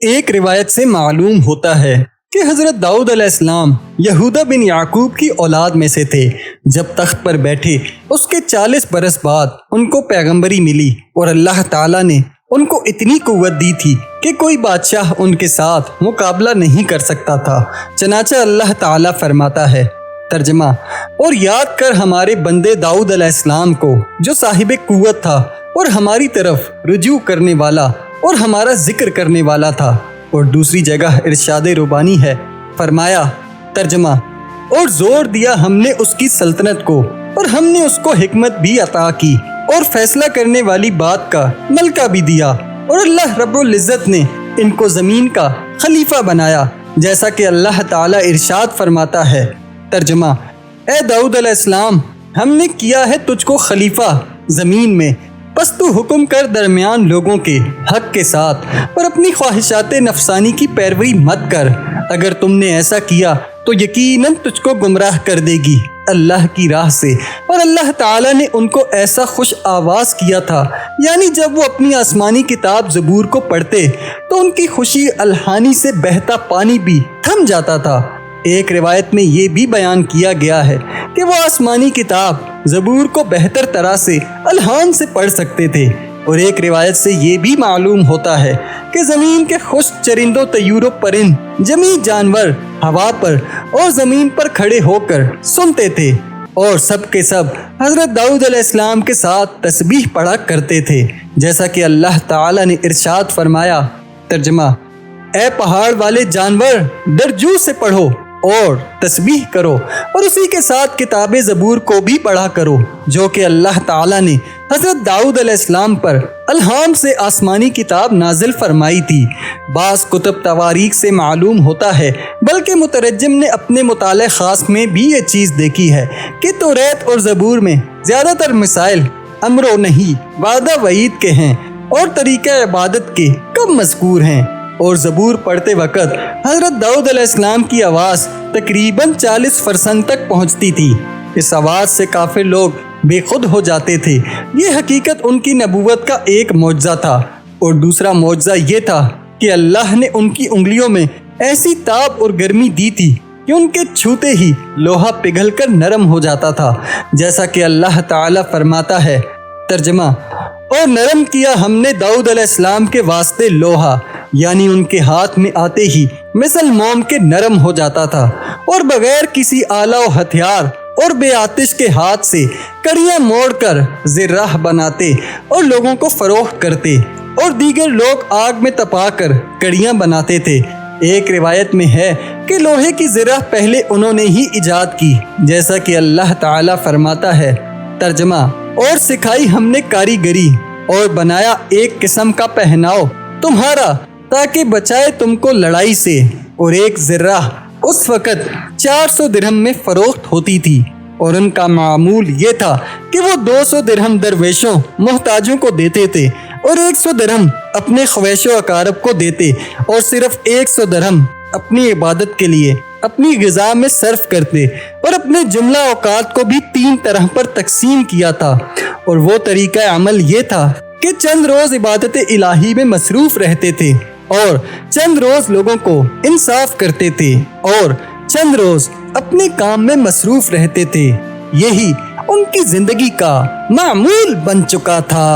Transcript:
ایک روایت سے معلوم ہوتا ہے کہ حضرت داؤد علیہ السلام یہودا بن یعقوب کی اولاد میں سے تھے۔ جب تخت پر بیٹھے اس کے 40 برس بعد ان کو پیغمبری ملی اور اللہ تعالیٰ نے ان کو اتنی قوت دی تھی کہ کوئی بادشاہ ان کے ساتھ مقابلہ نہیں کر سکتا تھا۔ چنانچہ اللہ تعالیٰ فرماتا ہے، ترجمہ: اور یاد کر ہمارے بندے داؤد علیہ السلام کو جو صاحب قوت تھا اور ہماری طرف رجوع کرنے والا اور ہمارا ذکر کرنے والا تھا۔ اور دوسری جگہ ارشاد ربانی ہے، فرمایا، ترجمہ: اور زور دیا ہم نے اس کی سلطنت کو اور ہم نے اس کو حکمت بھی عطا کی اور فیصلہ کرنے والی بات کا ملکہ بھی دیا، اور اللہ رب العزت نے ان کو زمین کا خلیفہ بنایا، جیسا کہ اللہ تعالیٰ ارشاد فرماتا ہے، ترجمہ: اے داؤد علیہ السلام، ہم نے کیا ہے تجھ کو خلیفہ زمین میں، بس تو حکم کر درمیان لوگوں کے حق کے ساتھ اور اپنی خواہشات نفسانی کی پیروی مت کر۔ اگر تم نے ایسا کیا تو یقیناً تجھ کو گمراہ کر دے گی اللہ کی راہ سے۔ اور اللہ تعالیٰ نے ان کو ایسا خوش آواز کیا تھا، یعنی جب وہ اپنی آسمانی کتاب زبور کو پڑھتے تو ان کی خوشی الہانی سے بہتا پانی بھی تھم جاتا تھا۔ ایک روایت میں یہ بھی بیان کیا گیا ہے کہ وہ آسمانی کتاب زبور کو بہتر طرح سے الہان سے پڑھ سکتے تھے۔ اور ایک روایت سے یہ بھی معلوم ہوتا ہے کہ زمین کے خوش چرندوں، طیور و پرند، جمیع جانور ہوا پر اور زمین پر کھڑے ہو کر سنتے تھے، اور سب کے سب حضرت داؤد علیہ السلام کے ساتھ تسبیح پڑھا کرتے تھے، جیسا کہ اللہ تعالیٰ نے ارشاد فرمایا، ترجمہ: اے پہاڑ والے جانور، درجو سے پڑھو اور تسبیح کرو، اور اسی کے ساتھ کتاب زبور کو بھی پڑھا کرو، جو کہ اللہ تعالیٰ نے حضرت داؤد علیہ السلام پر الہام سے آسمانی کتاب نازل فرمائی تھی۔ بعض کتب تواریخ سے معلوم ہوتا ہے، بلکہ مترجم نے اپنے مطالعہ خاص میں بھی یہ چیز دیکھی ہے کہ توریت اور زبور میں زیادہ تر مسائل امر و نہی، وعدہ وعید کے ہیں اور طریقہ عبادت کے کم مذکور ہیں۔ اور زبور پڑھتے وقت حضرت داؤد علیہ السلام کی آواز تقریباً 40 فرسنگ تک پہنچتی تھی۔ اس آواز سے کافر لوگ بے خود ہو جاتے تھے۔ یہ حقیقت ان کی نبوت کا ایک معجزہ تھا، اور دوسرا معجزہ یہ تھا کہ اللہ نے ان کی انگلیوں میں ایسی تاب اور گرمی دی تھی کہ ان کے چھوتے ہی لوہا پگھل کر نرم ہو جاتا تھا، جیسا کہ اللہ تعالیٰ فرماتا ہے، ترجمہ: اور نرم کیا ہم نے داؤد علیہ السلام کے واسطے لوہا، یعنی ان کے ہاتھ میں آتے ہی مثل موم کے نرم ہو جاتا تھا، اور بغیر کسی آلہ و ہتھیار اور بے آتش کے ہاتھ سے کڑیاں موڑ کر زرہ بناتے اور لوگوں کو فروخت کرتے، اور دیگر لوگ آگ میں تپا کر کڑیاں بناتے تھے۔ ایک روایت میں ہے کہ لوہے کی زرہ پہلے انہوں نے ہی ایجاد کی، جیسا کہ اللہ تعالیٰ فرماتا ہے، ترجمہ: اور سکھائی ہم نے کاریگری اور بنایا ایک قسم کا پہناؤ تمہارا تاکہ بچائے تم کو لڑائی سے، اور ایک زرہ اس وقت 400 درہم میں فروخت ہوتی تھی، اور ان کا معمول یہ تھا کہ وہ 200 درہم درویشوں محتاجوں کو دیتے تھے، اور 100 درہم اپنے خویش و اقارب کو دیتے، اور صرف 100 درہم اپنی عبادت کے لیے اپنی غذا میں صرف کرتے، اور اپنے جملہ اوقات کو بھی 3 طرح پر تقسیم کیا تھا۔ اور وہ طریقہ عمل یہ تھا کہ چند روز عبادت الہی میں مصروف رہتے تھے، اور چند روز لوگوں کو انصاف کرتے تھے، اور چند روز اپنے کام میں مصروف رہتے تھے۔ یہی ان کی زندگی کا معمول بن چکا تھا۔